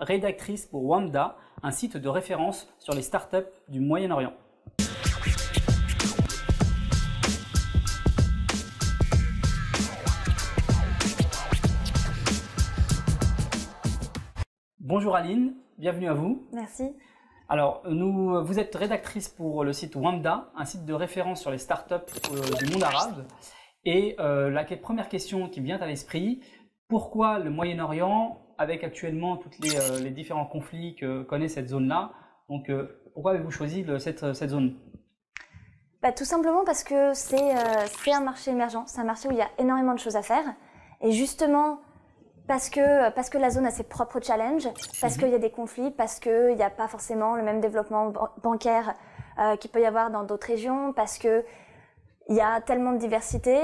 rédactrice pour WAMDA, un site de référence sur les startups du Moyen-Orient. Bonjour Aline, bienvenue à vous. Merci. Alors, vous êtes rédactrice pour le site WAMDA, un site de référence sur les startups du monde arabe. Et la première question qui me vient à l'esprit, pourquoi le Moyen-Orient, avec actuellement tous les différents conflits que connaît cette zone-là, donc pourquoi avez-vous choisi cette zone? Tout simplement parce que c'est un marché émergent, c'est un marché où il y a énormément de choses à faire. Et justement, parce que la zone a ses propres challenges, parce qu'il y a des conflits, parce qu'il n'y a pas forcément le même développement bancaire qu'il peut y avoir dans d'autres régions, parce qu'il y a tellement de diversité,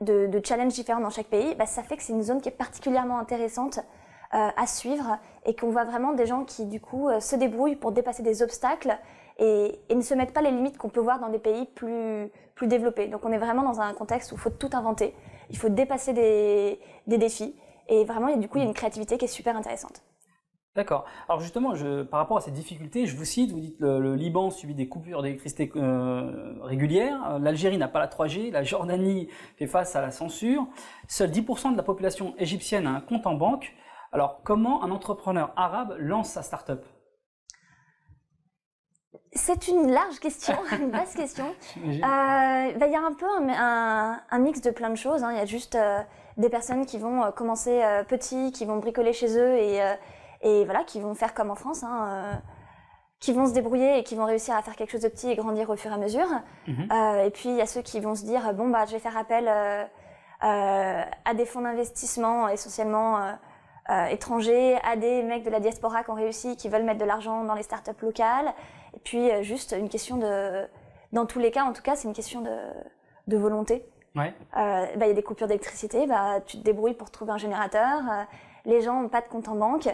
de challenges différents dans chaque pays, ça fait que c'est une zone qui est particulièrement intéressante à suivre et qu'on voit vraiment des gens qui du coup se débrouillent pour dépasser des obstacles et ne se mettent pas les limites qu'on peut voir dans des pays plus développés. Donc on est vraiment dans un contexte où il faut tout inventer, il faut dépasser des défis. Et vraiment, du coup, il y a une créativité qui est super intéressante. D'accord. Alors justement, par rapport à ces difficultés, je vous cite, vous dites le Liban subit des coupures d'électricité régulières, l'Algérie n'a pas la 3G, la Jordanie fait face à la censure, seuls 10% de la population égyptienne a un compte en banque. Alors comment un entrepreneur arabe lance sa start-up? C'est une large question, une vaste question. Il y a un peu un mix de plein de choses. Il y a juste des personnes qui vont commencer petits, qui vont bricoler chez eux et voilà, qui vont faire comme en France, qui vont se débrouiller et qui vont réussir à faire quelque chose de petit et grandir au fur et à mesure. Et puis il y a ceux qui vont se dire bon je vais faire appel à des fonds d'investissement essentiellement étrangers, à des mecs de la diaspora qui ont réussi, qui veulent mettre de l'argent dans les startups locales. Et puis juste une question dans tous les cas en tout cas, c'est une question de volonté. Ouais. Y a des coupures d'électricité, tu te débrouilles pour trouver un générateur. Les gens n'ont pas de compte en banque.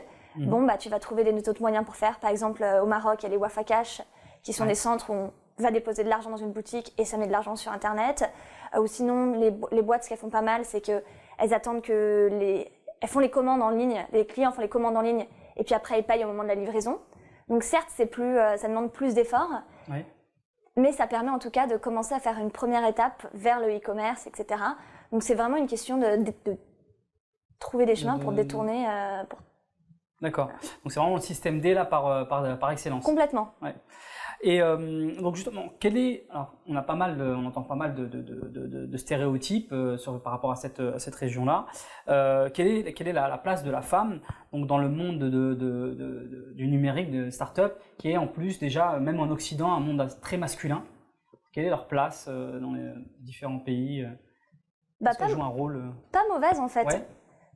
Tu vas trouver d'autres moyens pour faire. Par exemple, au Maroc, il y a les Wafa Cash, qui sont des centres où on va déposer de l'argent dans une boutique et ça met de l'argent sur Internet. Ou sinon, les boîtes, ce qu'elles font pas mal, c'est qu'elles attendent elles font les commandes en ligne. Les clients font les commandes en ligne et puis après, ils payent au moment de la livraison. Donc certes, ça demande plus d'efforts. Ouais. Mais ça permet en tout cas de commencer à faire une première étape vers le e-commerce, etc. Donc c'est vraiment une question de trouver des chemins pour détourner. D'accord. Donc c'est vraiment le système D là par excellence. Complètement. Ouais. Et donc justement, alors on entend pas mal de stéréotypes par rapport à cette région-là. Quelle est la place de la femme donc dans le monde du numérique, de start-up, qui est en plus déjà, même en Occident, un monde très masculin? Quelle est leur place dans les différents pays? Est-ce qu'elles jouent un rôle pas mauvaise en fait. Ouais.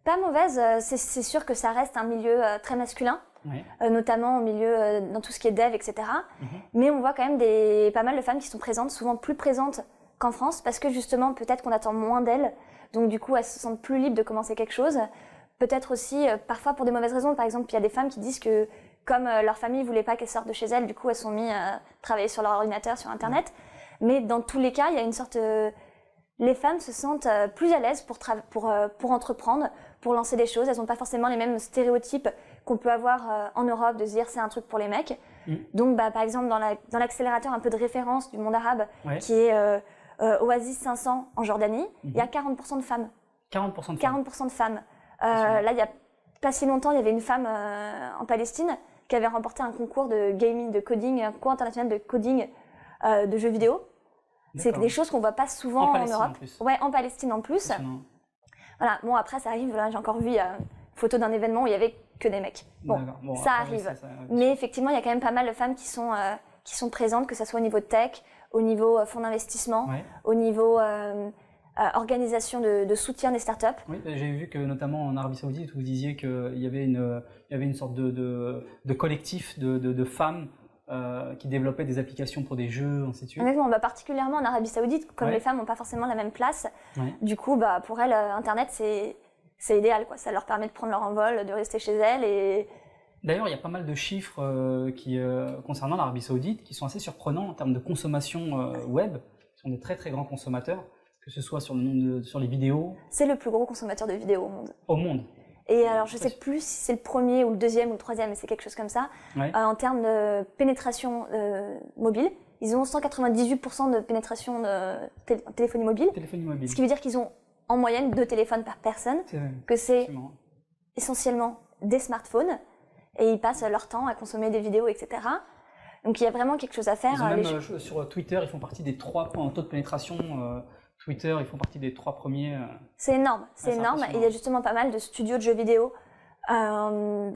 Pas mauvaise. C'est sûr que ça reste un milieu très masculin. Ouais. Notamment au milieu dans tout ce qui est dev, etc. Mais on voit quand même pas mal de femmes qui sont présentes, souvent plus présentes qu'en France, parce que justement peut-être qu'on attend moins d'elles, donc du coup elles se sentent plus libres de commencer quelque chose. Peut-être aussi parfois pour des mauvaises raisons. Par exemple, il y a des femmes qui disent que comme leur famille voulait pas qu'elles sortent de chez elles, du coup elles sont mises à travailler sur leur ordinateur, sur Internet. Mais dans tous les cas, il y a une sorte les femmes se sentent plus à l'aise pour entreprendre, pour lancer des choses. Elles n'ont pas forcément les mêmes stéréotypes qu'on peut avoir en Europe, de se dire c'est un truc pour les mecs. Donc par exemple dans l'accélérateur un peu de référence du monde arabe, qui est Oasis 500 en Jordanie, il y a 40% de femmes. 40% de femmes. 40% de femmes. Là il y a pas si longtemps, il y avait une femme en Palestine qui avait remporté un concours de gaming, de coding, un concours international de coding de jeux vidéo. C'est des choses qu'on voit pas souvent en Europe. Ouais, en Palestine en plus. Voilà. Bon, après, ça arrive. Là, j'ai encore vu une photo d'un événement où il y avait que des mecs. Bon, ça arrive. Mais effectivement, il y a quand même pas mal de femmes qui sont présentes, que ce soit au niveau tech, au niveau fonds d'investissement, au niveau organisation de soutien des startups. Oui, j'ai vu que notamment en Arabie Saoudite, vous disiez qu'il y avait une sorte de collectif de femmes qui développaient des applications pour des jeux, ainsi de suite. Exactement. Particulièrement en Arabie Saoudite, comme les femmes n'ont pas forcément la même place, du coup, pour elles, Internet, c'est idéal, quoi. Ça leur permet de prendre leur envol, de rester chez elles. Et d'ailleurs, il y a pas mal de chiffres concernant l'Arabie Saoudite qui sont assez surprenants en termes de consommation web. Ils sont des très très grands consommateurs, que ce soit sur les vidéos. C'est le plus gros consommateur de vidéos au monde. Au monde. Et alors, je ne sais plus si c'est le premier ou le deuxième ou le troisième, mais c'est quelque chose comme ça. En termes de pénétration mobile, ils ont 198% de pénétration de téléphonie mobile. Ce qui veut dire qu'ils ont en moyenne 2 téléphones par personne, que c'est essentiellement des smartphones. Et ils passent leur temps à consommer des vidéos, etc. Donc il y a vraiment quelque chose à faire. Sur Twitter, ils font partie des 3 en taux de pénétration. Twitter, ils font partie des 3 premiers. C'est énorme, c'est énorme. Et il y a justement pas mal de studios de jeux vidéo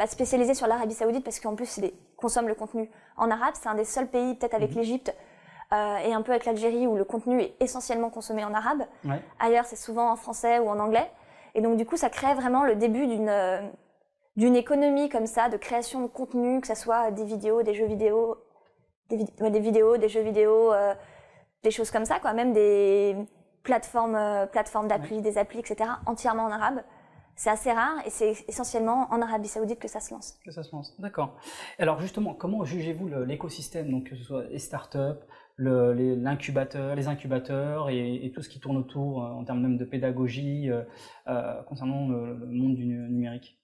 spécialisés sur l'Arabie Saoudite parce qu'en plus, ils consomment le contenu en arabe. C'est un des seuls pays, peut-être avec l'Égypte et un peu avec l'Algérie, où le contenu est essentiellement consommé en arabe. Ailleurs, c'est souvent en français ou en anglais. Et donc, du coup, ça crée vraiment le début d'une économie comme ça, de création de contenu, que ce soit des vidéos, des jeux vidéo, des jeux vidéo, des choses comme ça, quoi. Même des plateformes d'appli, des applis, etc., entièrement en arabe. C'est assez rare et c'est essentiellement en Arabie Saoudite que ça se lance. D'accord. Alors justement, comment jugez-vous l'écosystème, donc que ce soit les startups, les incubateurs et tout ce qui tourne autour en termes même de pédagogie concernant le monde du numérique?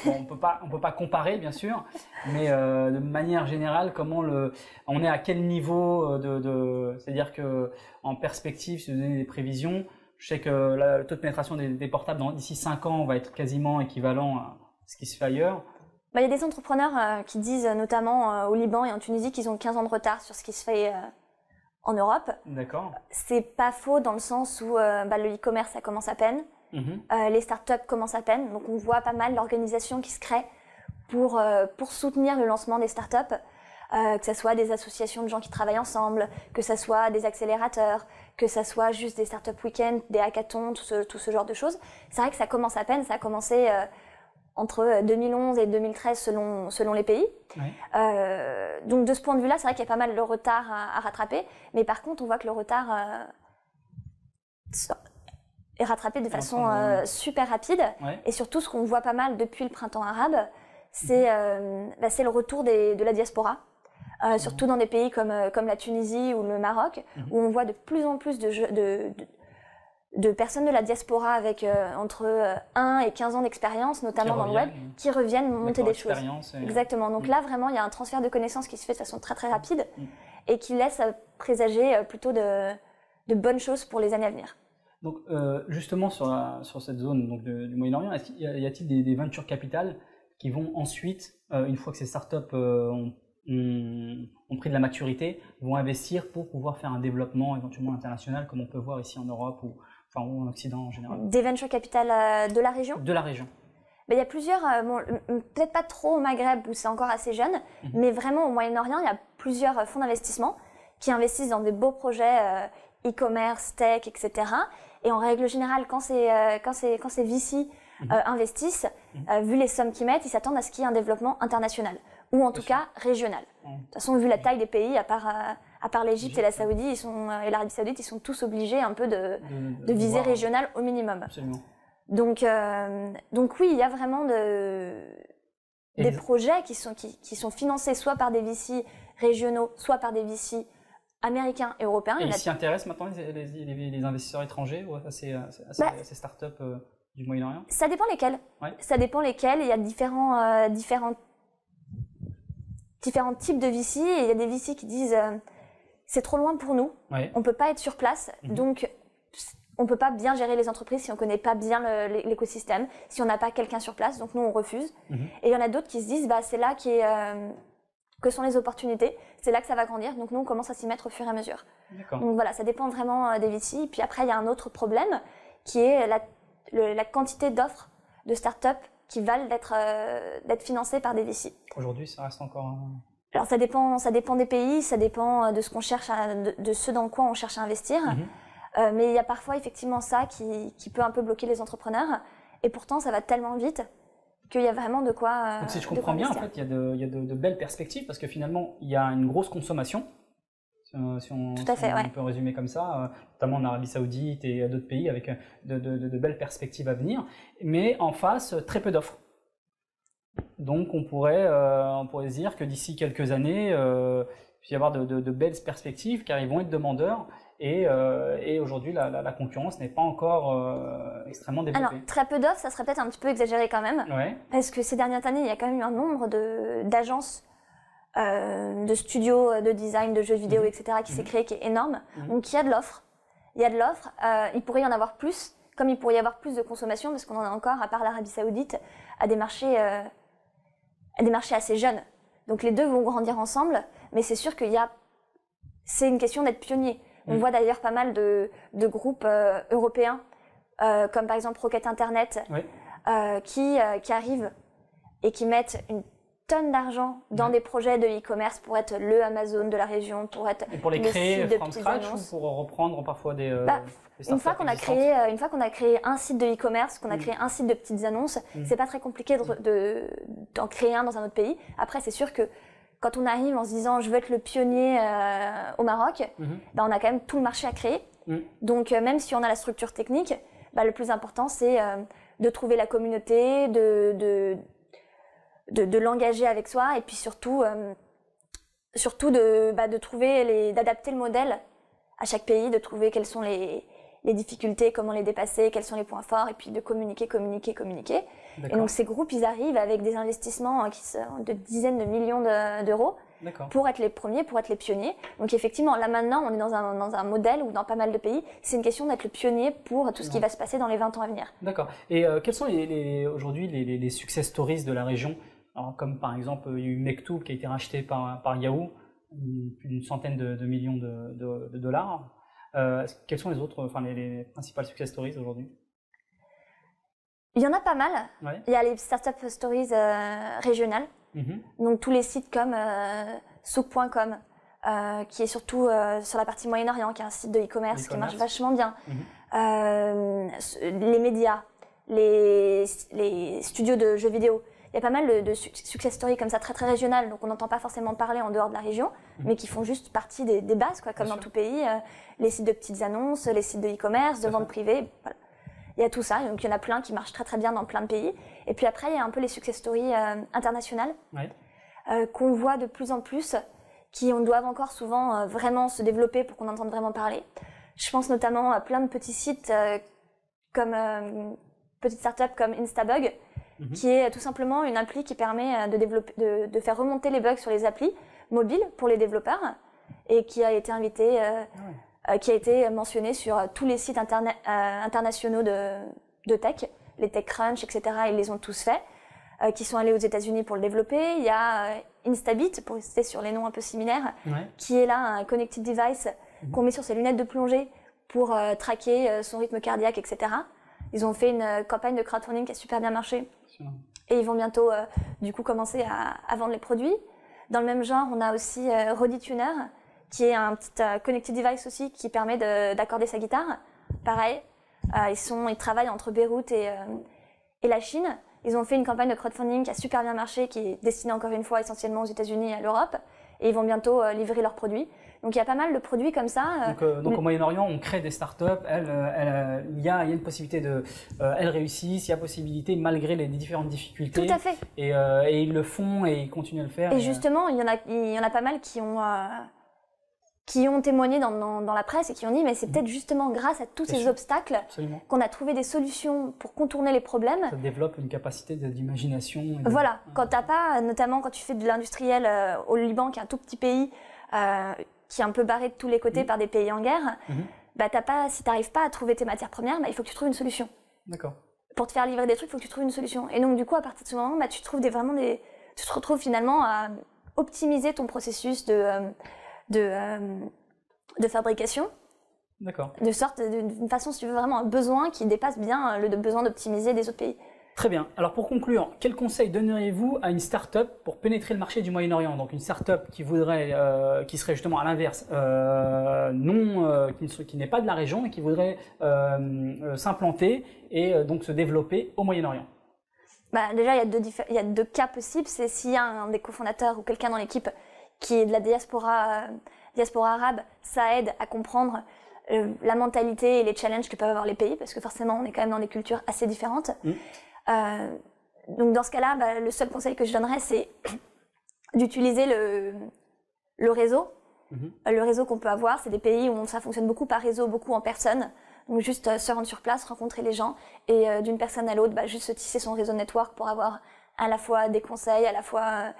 Bon, on peut pas comparer bien sûr, mais de manière générale, on est à quel niveau c'est-à-dire que en perspective, si vous donnez des prévisions, je sais que le taux de pénétration des portables d'ici 5 ans va être quasiment équivalent à ce qui se fait ailleurs. Il y a des entrepreneurs qui disent, notamment au Liban et en Tunisie, qu'ils ont 15 ans de retard sur ce qui se fait en Europe. D'accord. C'est pas faux dans le sens où le e-commerce, ça commence à peine. Les startups commencent à peine, donc on voit pas mal d'organisations qui se créent pour soutenir le lancement des startups, que ce soit des associations de gens qui travaillent ensemble, que ce soit des accélérateurs, que ce soit juste des startup week-ends, des hackathons, tout ce genre de choses. C'est vrai que ça commence à peine, ça a commencé entre 2011 et 2013 selon les pays. Donc de ce point de vue-là, c'est vrai qu'il y a pas mal de retard à rattraper, mais par contre on voit que le retard est rattrapé de façon super rapide. Et surtout, ce qu'on voit pas mal depuis le printemps arabe, c'est le retour de la diaspora. Surtout dans des pays comme la Tunisie ou le Maroc, où on voit de plus en plus de personnes de la diaspora avec entre 1 et 15 ans d'expérience, notamment dans le web, qui reviennent monter des choses. Exactement. Donc là, vraiment, il y a un transfert de connaissances qui se fait de façon très très rapide et qui laisse présager plutôt de bonnes choses pour les années à venir. Donc justement sur cette zone donc, du Moyen-Orient, y a-t-il des venture capital qui vont ensuite, une fois que ces startups ont pris de la maturité, vont investir pour pouvoir faire un développement éventuellement international comme on peut voir ici en Europe ou en Occident en général? Des venture capital de la région? De la région. Il y a plusieurs, peut-être pas trop au Maghreb où c'est encore assez jeune, mais vraiment au Moyen-Orient, il y a plusieurs fonds d'investissement qui investissent dans des beaux projets e-commerce, tech, etc. Et en règle générale, quand ces VC investissent, vu les sommes qu'ils mettent, ils s'attendent à ce qu'il y ait un développement international, ou en tout cas régional. De toute façon, vu la taille des pays, à part l'Égypte et l'Arabie Saoudite, ils sont tous obligés un peu de viser régional au minimum. Absolument. Donc oui, il y a vraiment des projets qui sont financés soit par des VC régionaux, soit par des VC américains et européens. Et ils s'y intéressent maintenant, les investisseurs étrangers, à ces startups du Moyen-Orient? Ça dépend lesquels. Ça dépend lesquels. Il y a différents types de VC. Et il y a des VC qui disent c'est trop loin pour nous, on ne peut pas être sur place, donc on ne peut pas bien gérer les entreprises si on ne connaît pas bien l'écosystème, si on n'a pas quelqu'un sur place, donc nous on refuse. Et il y en a d'autres qui se disent c'est là que sont les opportunités, c'est là que ça va grandir, donc nous on commence à s'y mettre au fur et à mesure. Donc voilà, ça dépend vraiment des VC. Puis après il y a un autre problème qui est la quantité d'offres de startups qui valent d'être financées par des VC. Aujourd'hui ça reste encore... Alors ça dépend des pays, ça dépend de ce qu'on cherche, de ce dans quoi on cherche à investir. Mais il y a parfois effectivement ça qui peut un peu bloquer les entrepreneurs. Et pourtant ça va tellement vite qu'il y a vraiment de quoi. Donc si je comprends bien, en fait, il y a de belles perspectives parce que finalement, il y a une grosse consommation. Si on peut résumer comme ça, notamment en Arabie Saoudite et d'autres pays avec de belles perspectives à venir, mais en face, très peu d'offres. Donc on pourrait se dire que d'ici quelques années, il va y avoir de belles perspectives car ils vont être demandeurs et aujourd'hui la concurrence n'est pas encore extrêmement développée. Alors, très peu d'offres, ça serait peut-être un petit peu exagéré quand même, parce que ces dernières années, il y a quand même eu un nombre d'agences, de studios de design, de jeux vidéo, etc., qui s'est créé, qui est énorme. Donc il y a de l'offre. Il pourrait y en avoir plus, comme il pourrait y avoir plus de consommation, parce qu'on en a encore, à part l'Arabie Saoudite, à des marchés assez jeunes. Donc les deux vont grandir ensemble, mais c'est sûr c'est une question d'être pionnier. On voit d'ailleurs pas mal de groupes européens, comme par exemple Rocket Internet, qui arrivent et qui mettent une tonne d'argent dans des projets de e-commerce pour être le Amazon de la région, pour être et pour les créer from scratch ou pour reprendre parfois des une fois qu'on a créé un site de e-commerce, qu'on a créé un site de petites annonces, c'est pas très compliqué d'en créer un dans un autre pays. Après, c'est sûr que quand on arrive en se disant je veux être le pionnier au Maroc, on a quand même tout le marché à créer. Donc même si on a la structure technique, le plus important c'est de trouver la communauté, de l'engager avec soi et puis surtout de trouver d'adapter le modèle à chaque pays, de trouver quelles sont les difficultés, comment les dépasser, quels sont les points forts et puis de communiquer. Et donc ces groupes, ils arrivent avec des investissements qui sont de dizaines de millions d'euros pour être les premiers, pour être les pionniers. Donc effectivement, là maintenant, on est dans un modèle où dans pas mal de pays, c'est une question d'être le pionnier pour tout ce qui va se passer dans les 20 ans à venir. D'accord. Et quels sont aujourd'hui les success stories de la région? Alors, comme par exemple, il y a eu Mektoub qui a été racheté par Yahoo, plus d'une centaine de millions de dollars. Quels sont les autres, les principales success stories aujourd'hui? Il y en a pas mal. Il y a les startup stories régionales. Donc tous les sites comme souk.com, qui est surtout sur la partie Moyen-Orient, qui est un site de e-commerce qui marche vachement bien. Les médias, les studios de jeux vidéo. Il y a pas mal de success stories comme ça, très très régionales, donc on n'entend pas forcément parler en dehors de la région, mais qui font juste partie des bases, comme dans tout pays. Les sites de petites annonces, les sites de e-commerce, de vente privée, voilà. Il y a tout ça, donc il y en a plein qui marchent très très bien dans plein de pays. Et puis après, il y a un peu les success stories internationales, qu'on voit de plus en plus, qui doivent encore souvent vraiment se développer pour qu'on entende vraiment parler. Je pense notamment à plein de petits sites comme petites startups comme Instabug, qui est tout simplement une appli qui permet de faire remonter les bugs sur les applis mobiles pour les développeurs et qui a été qui a été mentionné sur tous les sites internationaux de tech, les TechCrunch, etc. Ils les ont tous faits, qui sont allés aux États-Unis pour le développer. Il y a Instabit, pour rester sur les noms un peu similaires, qui est là un connected device qu'on met sur ses lunettes de plongée pour traquer son rythme cardiaque, etc. Ils ont fait une campagne de crowdfunding qui a super bien marché. Et ils vont bientôt du coup commencer à vendre les produits. Dans le même genre, on a aussi RoadiTuner, qui est un petit connected device aussi qui permet d'accorder sa guitare. Pareil, ils travaillent entre Beyrouth et la Chine. Ils ont fait une campagne de crowdfunding qui a super bien marché, qui est destinée encore une fois essentiellement aux États-Unis et à l'Europe. Et ils vont bientôt livrer leurs produits. Donc il y a pas mal de produits comme ça. Donc au Moyen-Orient, on crée des startups. Il y a une possibilité elles réussissent. Il y a possibilité malgré les différentes difficultés. Tout à fait. Et ils le font et ils continuent à le faire. Et justement, il y en a pas mal qui ont témoigné dans la presse et qui ont dit mais c'est peut-être justement grâce à tous ces obstacles qu'on a trouvé des solutions pour contourner les problèmes. Ça développe une capacité d'imagination. Voilà, quand t'as pas, notamment quand tu fais de l'industriel au Liban, qui est un tout petit pays, qui est un peu barré de tous les côtés par des pays en guerre, si t'arrives pas à trouver tes matières premières, il faut que tu trouves une solution. D'accord. Pour te faire livrer des trucs, il faut que tu trouves une solution. Et donc du coup, à partir de ce moment, tu te retrouves finalement à optimiser ton processus de fabrication. D'accord. D'une façon, si tu veux, vraiment un besoin qui dépasse bien le besoin d'optimiser des autres pays. Très bien. Alors pour conclure, quel conseil donneriez-vous à une start-up pour pénétrer le marché du Moyen-Orient? Donc une start-up qui serait justement à l'inverse, qui n'est pas de la région et qui voudrait s'implanter et donc se développer au Moyen-Orient. Déjà, il y a deux cas possibles. C'est s'il y a un des cofondateurs ou quelqu'un dans l'équipe qui est de la diaspora arabe, ça aide à comprendre la mentalité et les challenges que peuvent avoir les pays, parce que forcément, on est quand même dans des cultures assez différentes. Donc dans ce cas-là, le seul conseil que je donnerais, c'est d'utiliser le réseau Le réseau qu'on peut avoir, c'est des pays où ça fonctionne beaucoup par réseau, beaucoup en personne. Donc juste se rendre sur place, rencontrer les gens et d'une personne à l'autre, juste se tisser son réseau network pour avoir à la fois des conseils, à la fois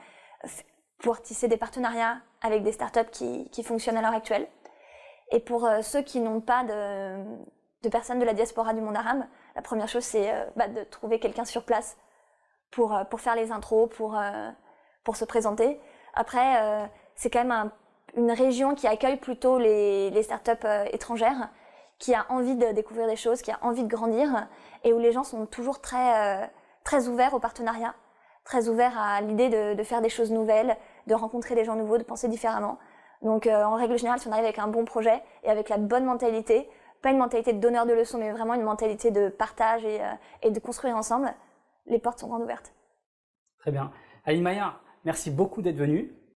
pouvoir tisser des partenariats avec des startups qui fonctionnent à l'heure actuelle. Et pour ceux qui n'ont pas de personnes de la diaspora du monde arabe, la première chose c'est de trouver quelqu'un sur place pour faire les intros, pour se présenter. Après, c'est quand même une région qui accueille plutôt les startups étrangères, qui a envie de découvrir des choses, qui a envie de grandir, et où les gens sont toujours très ouverts au partenariat, très ouverts à l'idée de faire des choses nouvelles, de rencontrer des gens nouveaux, de penser différemment. Donc en règle générale, si on arrive avec un bon projet et avec la bonne mentalité, pas une mentalité de donneur de leçons, mais vraiment une mentalité de partage et de construire ensemble, les portes sont grandes ouvertes. Très bien. Halimaya, merci beaucoup d'être venue.